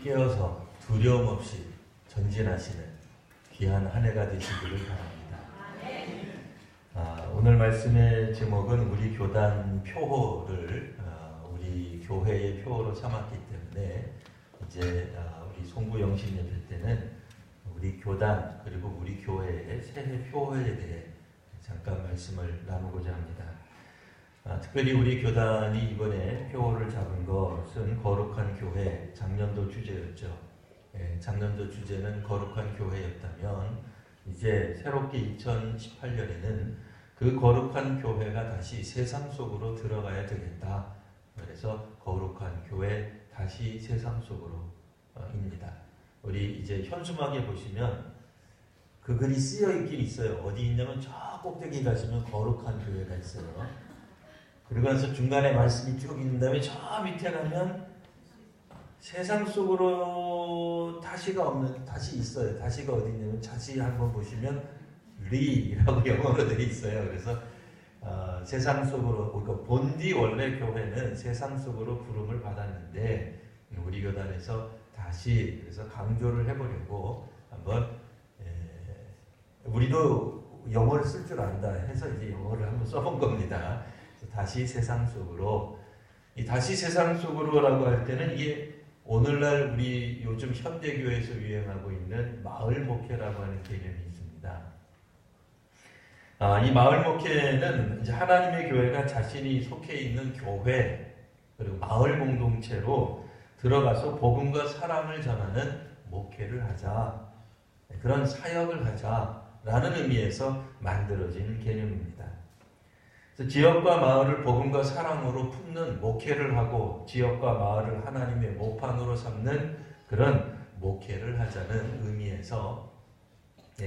깨어서 두려움 없이 전진하시는 귀한 한 해가 되시기를 바랍니다. 오늘 말씀의 제목은 우리 교단 표호를 우리 교회의 표호로 삼았기 때문에 이제 우리 송구 영신 예배 때는 우리 교단 그리고 우리 교회의 새해 표호에 대해 잠깐 말씀을 나누고자 합니다. 특별히 우리 교단이 이번에 표호를 잡은 것은 거룩한 교회, 작년도 주제였죠. 작년도 주제는 거룩한 교회였다면 이제 새롭게 2018년에는 그 거룩한 교회가 다시 세상 속으로 들어가야 되겠다. 그래서 거룩한 교회 다시 세상 속으로입니다. 우리 이제 현수막에 보시면 그 글이 쓰여 있긴 있어요. 어디 있냐면 저 꼭대기 가시면 거룩한 교회가 있어요. 그리고 나서 중간에 말씀이 쭉 있는 다음에 저 밑에 가면 세상 속으로 다시가 없는, 다시 있어요. 다시가 어디 있냐면 다시 한번 보시면 리라고 영어로 되어 있어요. 그래서 세상 속으로, 그러니까 본디 원래 교회는 세상 속으로 부름을 받았는데 우리 교단에서 다시 그래서 강조를 해보려고 한번 우리도 영어를 쓸 줄 안다 해서 이제 영어를 한번 써본 겁니다. 다시 세상 속으로, 이 다시 세상 속으로라고 할 때는 이게 오늘날 우리 요즘 현대교회에서 유행하고 있는 마을 목회라고 하는 개념이 있습니다. 이 마을 목회는 이제 하나님의 교회가 자신이 속해 있는 교회 그리고 마을 공동체로 들어가서 복음과 사랑을 전하는 목회를 하자, 그런 사역을 하자라는 의미에서 만들어진 개념입니다. 지역과 마을을 복음과 사랑으로 품는 목회를 하고 지역과 마을을 하나님의 모판으로 삼는 그런 목회를 하자는 의미에서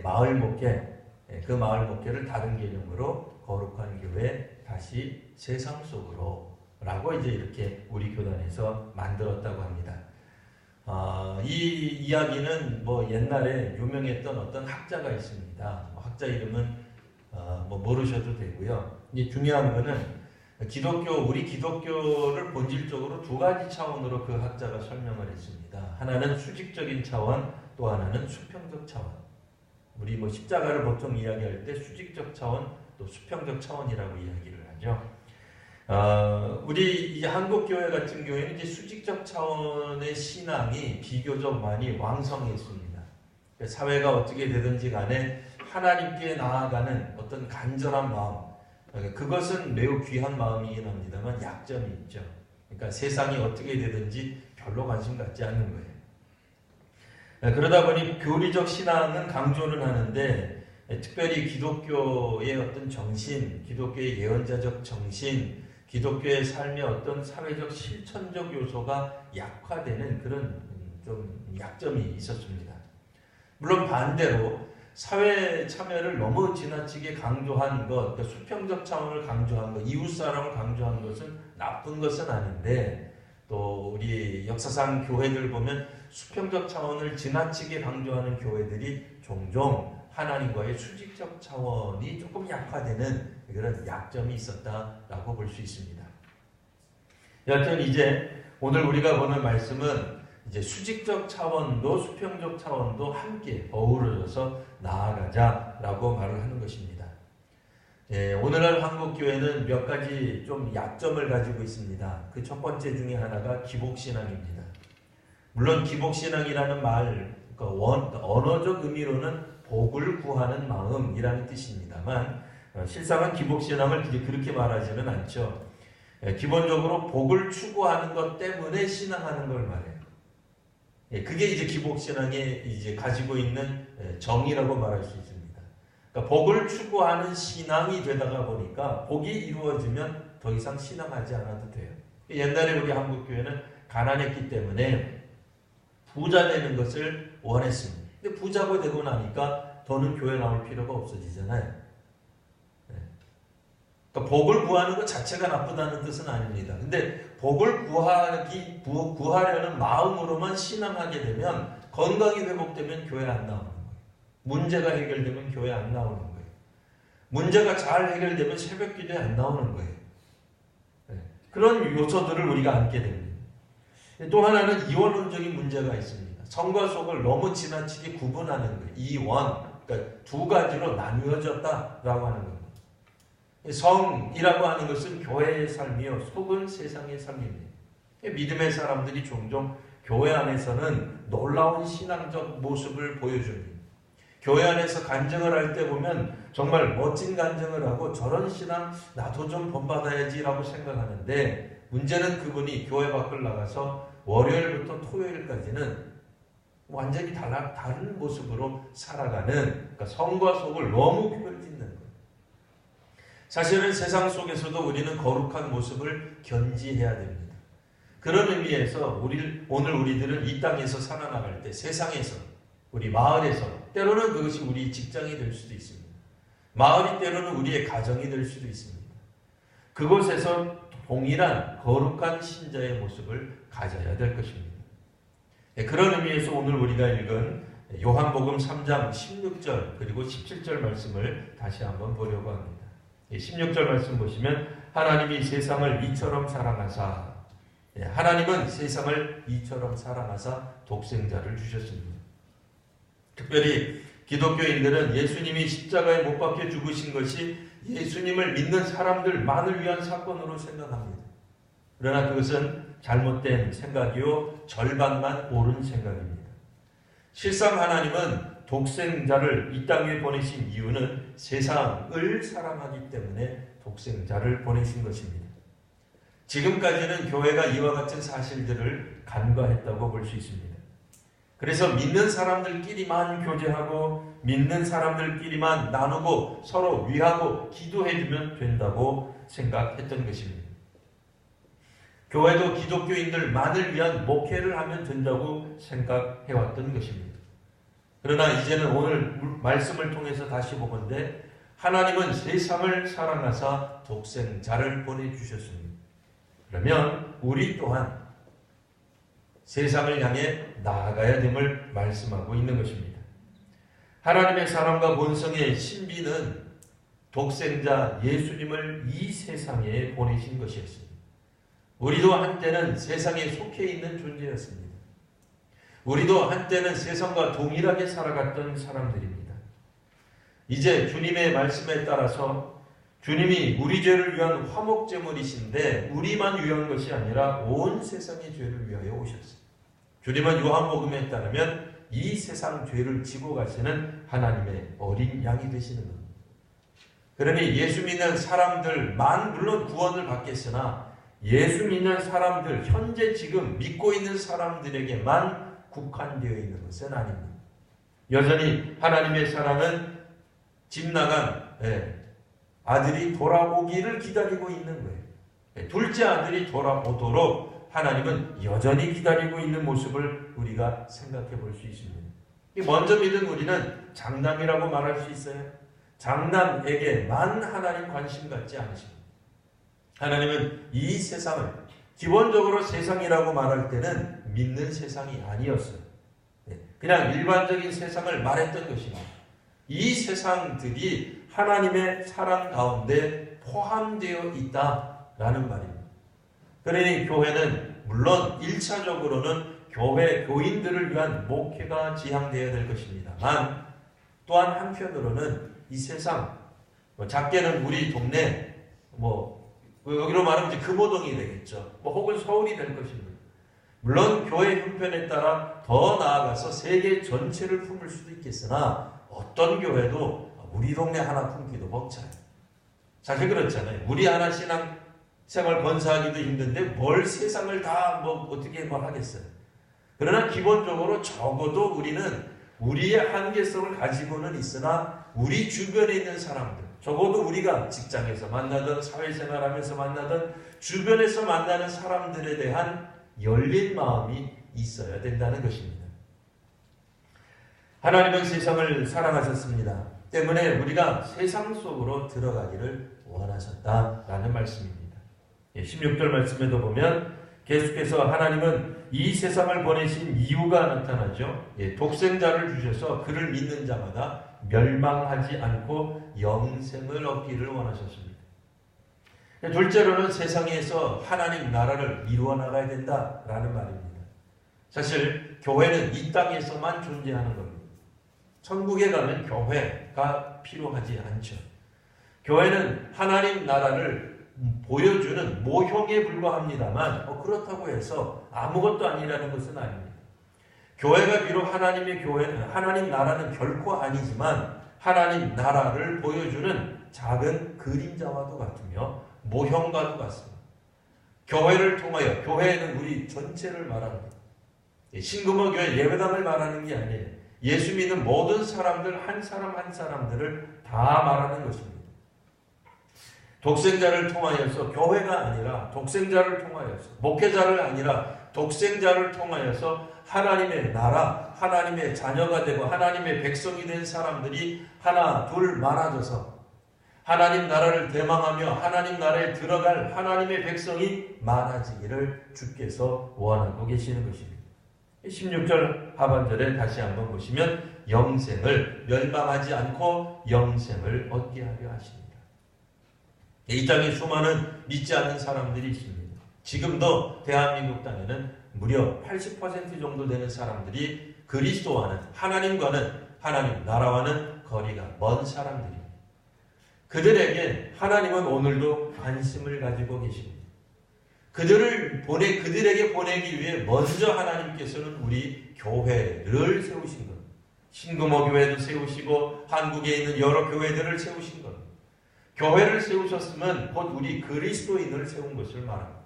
마을 목회, 그 마을 목회를 다른 개념으로 거룩한 교회 다시 세상 속으로 라고 이제 이렇게 우리 교단에서 만들었다고 합니다. 이 이야기는 뭐 옛날에 유명했던 어떤 학자가 있습니다. 학자 이름은 뭐 모르셔도 되고요. 이제 중요한 거는 우리 기독교를 본질적으로 두 가지 차원으로 그 학자가 설명을 했습니다. 하나는 수직적인 차원, 또 하나는 수평적 차원. 우리 뭐 십자가를 보통 이야기할 때 수직적 차원, 또 수평적 차원이라고 이야기를 하죠. 우리 이 한국 교회 같은 경우에는 이제 수직적 차원의 신앙이 비교적 많이 왕성했습니다. 사회가 어떻게 되든지 간에 하나님께 나아가는 어떤 간절한 마음, 그것은 매우 귀한 마음이긴 합니다만 약점이 있죠. 그러니까 세상이 어떻게 되든지 별로 관심 갖지 않는 거예요. 그러다 보니 교리적 신앙은 강조는 하는데 특별히 기독교의 어떤 정신, 기독교의 예언자적 정신, 기독교의 삶의 어떤 사회적 실천적 요소가 약화되는 그런 좀 약점이 있었습니다. 물론 반대로 사회 참여를 너무 지나치게 강조한 것, 그러니까 수평적 차원을 강조한 것, 이웃사랑을 강조한 것은 나쁜 것은 아닌데 또 우리 역사상 교회들 보면 수평적 차원을 지나치게 강조하는 교회들이 종종 하나님과의 수직적 차원이 조금 약화되는 그런 약점이 있었다라고 볼 수 있습니다. 여하튼 이제 오늘 우리가 보는 말씀은 이제 수직적 차원도 수평적 차원도 함께 어우러져서 나아가자라고 말을 하는 것입니다. 오늘날 한국교회는 몇 가지 좀 약점을 가지고 있습니다. 그 첫 번째 중에 하나가 기복신앙입니다. 물론 기복신앙이라는 말, 언어적 의미로는 복을 구하는 마음이라는 뜻입니다만 실상은 기복신앙을 그렇게 말하지는 않죠. 기본적으로 복을 추구하는 것 때문에 신앙하는 걸 말해요. 그게 이제 기복신앙에 이제 가지고 있는 정의라고 말할 수 있습니다. 그러니까 복을 추구하는 신앙이 되다가 보니까 복이 이루어지면 더 이상 신앙하지 않아도 돼요. 옛날에 우리 한국교회는 가난했기 때문에 부자 되는 것을 원했습니다. 근데 부자가 되고 나니까 더는 교회 나올 필요가 없어지잖아요. 그러니까 복을 구하는 것 자체가 나쁘다는 뜻은 아닙니다. 근데 복을 구하려는 마음으로만 신앙하게 되면 건강이 회복되면 교회 안 나오는 거예요. 문제가 해결되면 교회 안 나오는 거예요. 문제가 잘 해결되면 새벽기도에 안 나오는 거예요. 그런 요소들을 우리가 안게 됩니다. 또 하나는 이원론적인 문제가 있습니다. 성과 속을 너무 지나치게 구분하는 거예요. 이원, 그러니까 두 가지로 나누어졌다라고 하는 겁니다. 성이라고 하는 것은 교회의 삶이요, 속은 세상의 삶입니다. 믿음의 사람들이 종종 교회 안에서는 놀라운 신앙적 모습을 보여줍니다. 교회 안에서 간증을 할 때 보면 정말 멋진 간증을 하고 저런 신앙 나도 좀 본받아야지라고 생각하는데, 문제는 그분이 교회 밖을 나가서 월요일부터 토요일까지는 완전히 다른 모습으로 살아가는, 그러니까 성과 속을 너무 구별짓는 거예요. 사실은 세상 속에서도 우리는 거룩한 모습을 견지해야 됩니다. 그런 의미에서 오늘 우리들은 이 땅에서 살아나갈 때 세상에서, 우리 마을에서, 때로는 그것이 우리 직장이 될 수도 있습니다. 마을이 때로는 우리의 가정이 될 수도 있습니다. 그곳에서 동일한 거룩한 신자의 모습을 가져야 될 것입니다. 그런 의미에서 오늘 우리가 읽은 요한복음 3장 16절 그리고 17절 말씀을 다시 한번 보려고 합니다. 16절 말씀 보시면 하나님이 세상을 이처럼 사랑하사, 하나님은 세상을 이처럼 사랑하사 독생자를 주셨습니다. 특별히 기독교인들은 예수님이 십자가에 못 박혀 죽으신 것이 예수님을 믿는 사람들만을 위한 사건으로 생각합니다. 그러나 그것은 잘못된 생각이요, 절반만 옳은 생각입니다. 실상 하나님은 독생자를 이 땅에 보내신 이유는 세상을 사랑하기 때문에 독생자를 보내신 것입니다. 지금까지는 교회가 이와 같은 사실들을 간과했다고 볼 수 있습니다. 그래서 믿는 사람들끼리만 교제하고 믿는 사람들끼리만 나누고 서로 위하고 기도해주면 된다고 생각했던 것입니다. 교회도 기독교인들만을 위한 목회를 하면 된다고 생각해왔던 것입니다. 그러나 이제는 오늘 말씀을 통해서 다시 보건대 하나님은 세상을 사랑하사 독생자를 보내주셨습니다. 그러면 우리 또한 세상을 향해 나아가야 됨을 말씀하고 있는 것입니다. 하나님의 사랑과 본성의 신비는 독생자 예수님을 이 세상에 보내신 것이었습니다. 우리도 한때는 세상에 속해 있는 존재였습니다. 우리도 한때는 세상과 동일하게 살아갔던 사람들입니다. 이제 주님의 말씀에 따라서 주님이 우리 죄를 위한 화목제물이신데 우리만 위한 것이 아니라 온 세상의 죄를 위하여 오셨습니다. 주님은 요한복음에 따르면 이 세상 죄를 지고 가시는 하나님의 어린 양이 되시는 겁니다. 그러니 예수 믿는 사람들만 물론 구원을 받겠으나 예수 믿는 사람들, 현재 지금 믿고 있는 사람들에게만 국한되어 있는 것은 아닙니다. 여전히 하나님의 사랑은 집 나간 아들이 돌아오기를 기다리고 있는 거예요. 둘째 아들이 돌아오도록 하나님은 여전히 기다리고 있는 모습을 우리가 생각해 볼 수 있습니다. 먼저 믿은 우리는 장남이라고 말할 수 있어요. 장남에게만 하나님 관심 갖지 않으십니다. 하나님은 이 세상을, 기본적으로 세상이라고 말할 때는 믿는 세상이 아니었어요. 그냥 일반적인 세상을 말했던 것입니다. 이 세상들이 하나님의 사랑 가운데 포함되어 있다라는 말입니다. 그러니 교회는 물론 1차적으로는 교회 교인들을 위한 목회가 지향되어야 될 것입니다만, 또한 한편으로는 이 세상, 작게는 우리 동네, 여기로 말하면 이제 금호동이 되겠죠. 혹은 서울이 될 것입니다. 물론 교회 형편에 따라 더 나아가서 세계 전체를 품을 수도 있겠으나 어떤 교회도 우리 동네 하나 품기도 벅차요. 사실 그렇잖아요. 우리 하나 신앙생활 건사하기도 힘든데 뭘 세상을 다 어떻게 하겠어요. 그러나 기본적으로 적어도 우리는 우리의 한계성을 가지고는 있으나 우리 주변에 있는 사람들, 적어도 우리가 직장에서 만나든 사회생활하면서 만나든 주변에서 만나는 사람들에 대한 열린 마음이 있어야 된다는 것입니다. 하나님은 세상을 사랑하셨습니다. 때문에 우리가 세상 속으로 들어가기를 원하셨다라는 말씀입니다. 16절 말씀에도 보면 계속해서 하나님은 이 세상을 보내신 이유가 나타나죠. 독생자를 주셔서 그를 믿는 자마다 멸망하지 않고 영생을 얻기를 원하셨습니다. 둘째로는 세상에서 하나님 나라를 이루어 나가야 된다라는 말입니다. 사실 교회는 이 땅에서만 존재하는 겁니다. 천국에 가면 교회가 필요하지 않죠. 교회는 하나님 나라를 보여주는 모형에 불과합니다만 그렇다고 해서 아무것도 아니라는 것은 아닙니다. 교회가 비록 하나님의 교회는 하나님 나라는 결코 아니지만 하나님 나라를 보여주는 작은 그림자와도 같으며 모형과도 같습니다. 교회를 통하여, 교회는 우리 전체를 말합니다. 신금호 교회 예배당을 말하는 게 아니에요. 예수 믿는 모든 사람들 한 사람 한 사람들을 다 말하는 것입니다. 독생자를 통하여서, 교회가 아니라 독생자를 통하여서, 목회자를 아니라 독생자를 통하여서 하나님의 나라, 하나님의 자녀가 되고 하나님의 백성이 된 사람들이 하나 둘 많아져서 하나님 나라를 대망하며 하나님 나라에 들어갈 하나님의 백성이 많아지기를 주께서 원하고 계시는 것입니다. 16절 하반절에 다시 한번 보시면 영생을, 멸망하지 않고 영생을 얻게 하려 하십니다. 이 땅에 수많은 믿지 않는 사람들이 있습니다. 지금도 대한민국 땅에는 무려 80% 정도 되는 사람들이 그리스도와는, 하나님과는, 하나님 나라와는 거리가 먼 사람들입니다. 그들에게 하나님은 오늘도 관심을 가지고 계십니다. 그들에게 보내기 위해 먼저 하나님께서는 우리 교회를 세우신 겁니다. 신금호 교회도 세우시고 한국에 있는 여러 교회들을 세우신 겁니다. 교회를 세우셨으면 곧 우리 그리스도인을 세운 것을 말합니다.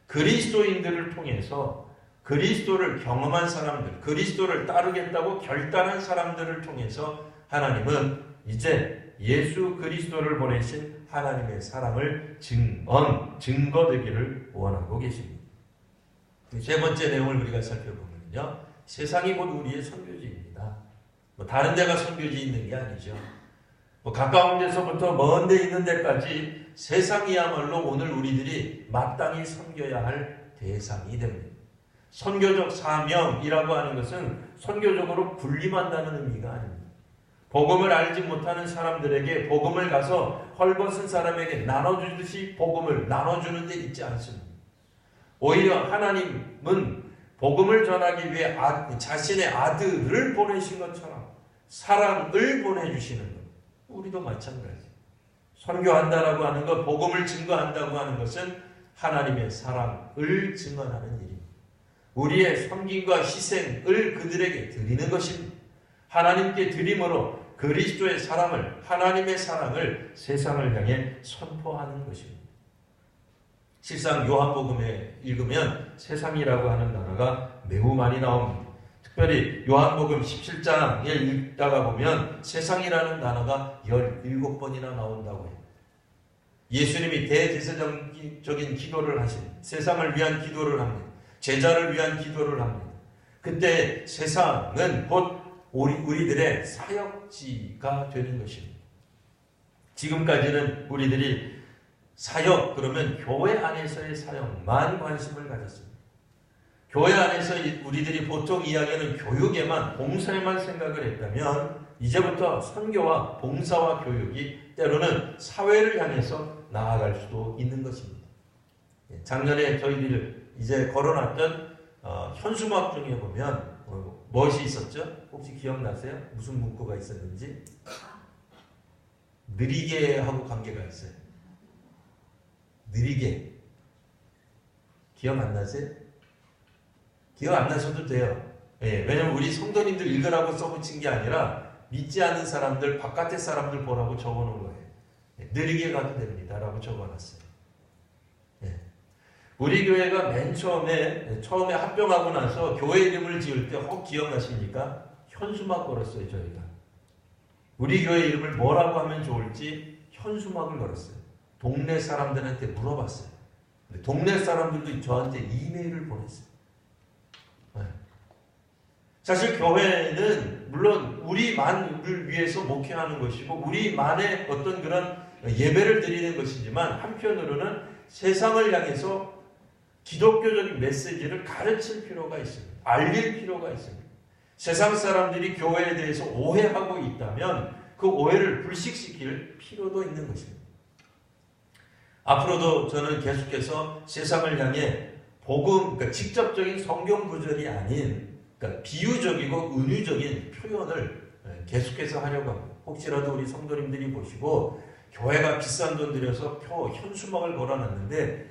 그리스도인들을 통해서 그리스도를 경험한 사람들, 그리스도를 따르겠다고 결단한 사람들을 통해서 하나님은 이제 예수 그리스도를 보내신 하나님의 사랑을 증거되기를 원하고 계십니다. 세 번째 내용을 우리가 살펴보면요, 세상이 곧 우리의 선교지입니다. 다른 데가 선교지 있는 게 아니죠. 가까운 데서부터 먼 데 있는 데까지 세상이야말로 오늘 우리들이 마땅히 섬겨야 할 대상이 됩니다. 선교적 사명이라고 하는 것은 선교적으로 군림한다는 의미가 아닙니다. 복음을 알지 못하는 사람들에게 복음을 가서 헐벗은 사람에게 나눠주듯이 복음을 나눠주는 데 있지 않습니다. 오히려 하나님은 복음을 전하기 위해 자신의 아들을 보내신 것처럼 사랑을 보내주시는 것. 우리도 마찬가지예요. 선교한다라고 하는 것, 복음을 증거한다고 하는 것은 하나님의 사랑을 증언하는 일입니다. 우리의 섬김과 희생을 그들에게 드리는 것입니다. 하나님께 드림으로 그리스도의 사랑을, 하나님의 사랑을 세상을 향해 선포하는 것입니다. 실상 요한복음에 읽으면 세상이라고 하는 단어가 매우 많이 나옵니다. 특별히 요한복음 17장에 읽다가 보면 세상이라는 단어가 17번이나 나온다고 해요. 예수님이 대제사장적인 기도를 하십니다. 세상을 위한 기도를 합니다. 제자를 위한 기도를 합니다. 그때 세상은 곧 우리들의 사역지가 되는 것입니다. 지금까지는 우리들이 사역, 그러면 교회 안에서의 사역만 관심을 가졌습니다. 교회 안에서 우리들이 보통 이야기하는 교육에만, 봉사에만 생각을 했다면 이제부터 선교와 봉사와 교육이 때로는 사회를 향해서 나아갈 수도 있는 것입니다. 작년에 저희들 이제 걸어놨던 현수막 중에 보면 무엇이 있었죠? 혹시 기억나세요? 무슨 문구가 있었는지? 느리게 하고 관계가 있어요. 느리게. 기억 안 나세요? 기억 안 나셔도 돼요. 예, 왜냐면 우리 성도님들 읽으라고 써붙인 게 아니라 믿지 않는 사람들, 바깥의 사람들 보라고 적어놓은 거예요. 예, 느리게 가도 됩니다라고 적어놨어요. 예. 우리 교회가 맨 처음에 합병하고 나서 교회 이름을 지을 때 혹 기억나십니까? 현수막 걸었어요, 저희가. 우리 교회 이름을 뭐라고 하면 좋을지 현수막을 걸었어요. 동네 사람들한테 물어봤어요. 동네 사람들도 저한테 이메일을 보냈어요. 네. 사실 교회는 물론 우리만을 위해서 목회하는 것이고 우리만의 어떤 그런 예배를 드리는 것이지만 한편으로는 세상을 향해서 기독교적인 메시지를 가르칠 필요가 있습니다. 알릴 필요가 있습니다. 세상 사람들이 교회에 대해서 오해하고 있다면 그 오해를 불식시킬 필요도 있는 것입니다. 앞으로도 저는 계속해서 세상을 향해 복음, 그러니까 직접적인 성경 구절이 아닌, 그러니까 비유적이고 은유적인 표현을 계속해서 하려고 합니다. 혹시라도 우리 성도님들이 보시고 교회가 비싼 돈 들여서 현수막을 걸어놨는데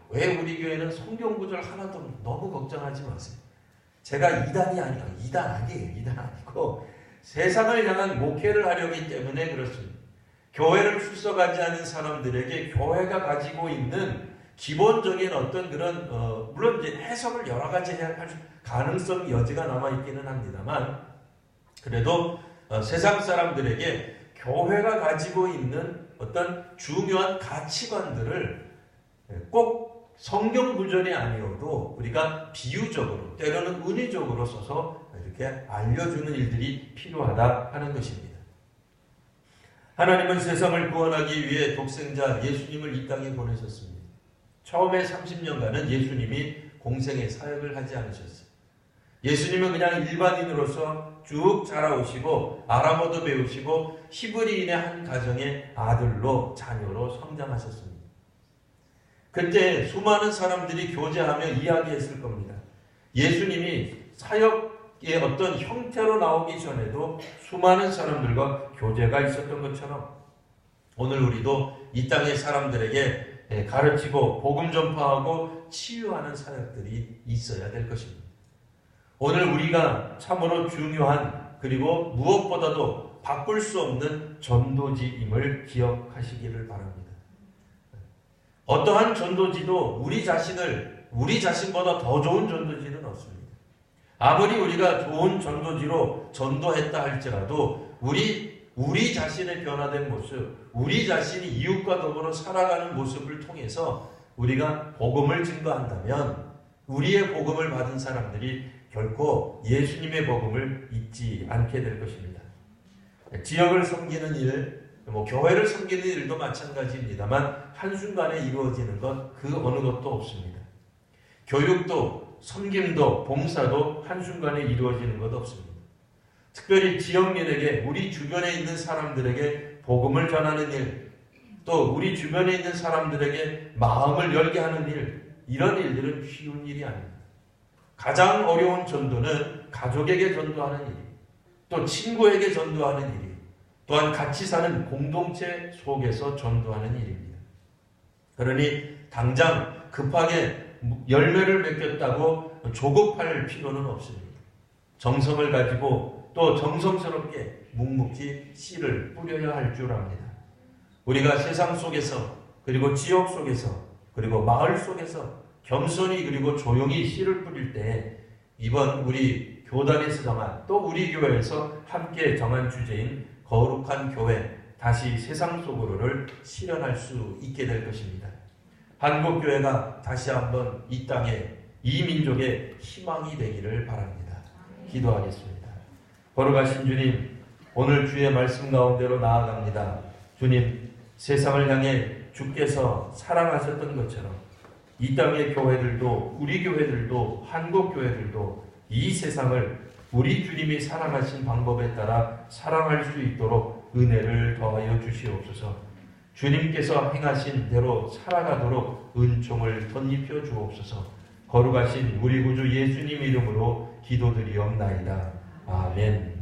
왜 우리 교회는 성경 구절 하나도 너무 걱정하지 마세요. 제가 이단이 아니에요. 이단 아니고 세상을 향한 목회를 하려기 때문에 그렇습니다. 교회를 출석하지 않은 사람들에게 교회가 가지고 있는 기본적인 어떤 그런 물론 이제 해석을 여러 가지 할 가능성 여지가 남아 있기는 합니다만 그래도 세상 사람들에게 교회가 가지고 있는 어떤 중요한 가치관들을 꼭 성경 구절이 아니어도 우리가 비유적으로 때로는 은유적으로 써서 이렇게 알려주는 일들이 필요하다 하는 것입니다. 하나님은 세상을 구원하기 위해 독생자 예수님을 이 땅에 보내셨습니다. 처음에 30년간은 예수님이 공생의 사역을 하지 않으셨어요. 예수님은 그냥 일반인으로서 쭉 자라오시고 아람어도 배우시고 히브리인의 한 가정의 아들로 자녀로 성장하셨습니다. 그때 수많은 사람들이 교제하며 이야기했을 겁니다. 예수님이 사역의 어떤 형태로 나오기 전에도 수많은 사람들과 교제가 있었던 것처럼 오늘 우리도 이 땅의 사람들에게 가르치고 복음 전파하고 치유하는 사역들이 있어야 될 것입니다. 오늘 우리가 참으로 중요한 그리고 무엇보다도 바꿀 수 없는 전도지임을 기억하시기를 바랍니다. 어떠한 전도지도 우리 자신보다 더 좋은 전도지는 없습니다. 아무리 우리가 좋은 전도지로 전도했다 할지라도 우리 자신의 변화된 모습, 우리 자신이 이웃과 더불어 살아가는 모습을 통해서 우리가 복음을 증거한다면 우리의 복음을 받은 사람들이 결코 예수님의 복음을 잊지 않게 될 것입니다. 지역을 섬기는 일, 교회를 섬기는 일도 마찬가지입니다만 한순간에 이루어지는 것 그 어느 것도 없습니다. 교육도 섬김도 봉사도 한순간에 이루어지는 것 없습니다. 특별히 지역민에게 우리 주변에 있는 사람들에게 복음을 전하는 일, 또 우리 주변에 있는 사람들에게 마음을 열게 하는 일, 이런 일들은 쉬운 일이 아닙니다. 가장 어려운 전도는 가족에게 전도하는 일, 또 친구에게 전도하는 일, 또한 같이 사는 공동체 속에서 전도하는 일입니다. 그러니 당장 급하게 열매를 맺겠다고 조급할 필요는 없습니다. 정성을 가지고 또 정성스럽게 묵묵히 씨를 뿌려야 할 줄 압니다. 우리가 세상 속에서 그리고 지역 속에서 그리고 마을 속에서 겸손히 그리고 조용히 씨를 뿌릴 때 이번 우리 교단에서 정한 또 우리 교회에서 함께 정한 주제인 거룩한 교회, 다시 세상 속으로를 실현할 수 있게 될 것입니다. 한국교회가 다시 한번 이 땅에 이 민족의 희망이 되기를 바랍니다. 기도하겠습니다. 거룩하신 주님, 오늘 주의 말씀 가운데로 나아갑니다. 주님, 세상을 향해 주께서 사랑하셨던 것처럼 이 땅의 교회들도 우리 교회들도 한국교회들도 이 세상을 우리 주님이 사랑하신 방법에 따라 사랑할 수 있도록 은혜를 더하여 주시옵소서. 주님께서 행하신 대로 살아가도록 은총을 덧입혀 주옵소서. 거룩하신 우리 구주 예수님 이름으로 기도드리옵나이다. 아멘.